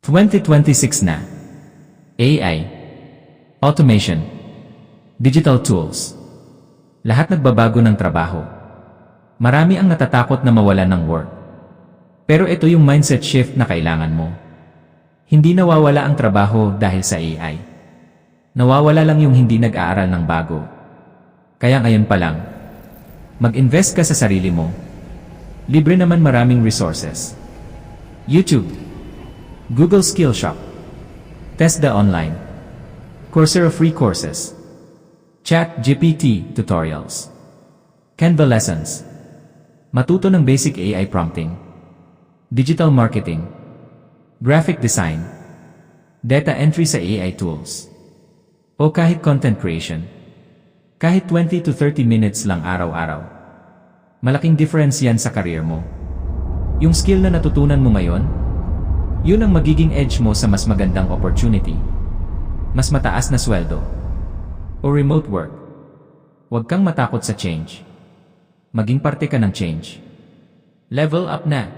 2026 na. AI, automation, digital tools. Lahat nagbabago ng trabaho. Marami ang natatakot na mawalan ng work. Pero ito yung mindset shift na kailangan mo. Hindi nawawala ang trabaho dahil sa AI. Nawawala lang yung hindi nag-aaral ng bago. Kaya ngayon pa lang, mag-invest ka sa sarili mo. Libre naman maraming resources. YouTube, Google Skillshop, TESDA Online, Coursera free courses, ChatGPT tutorials, Canva lessons, matuto ng basic AI prompting, digital marketing, graphic design, data entry sa AI tools, o kahit content creation. Kahit 20 to 30 minutes lang araw-araw. Malaking difference yan sa career mo. Yung skill na natutunan mo ngayon, yun ang magiging edge mo sa mas magandang opportunity, mas mataas na sweldo, o remote work. Huwag kang matakot sa change. Maging parte ka ng change. Level up na!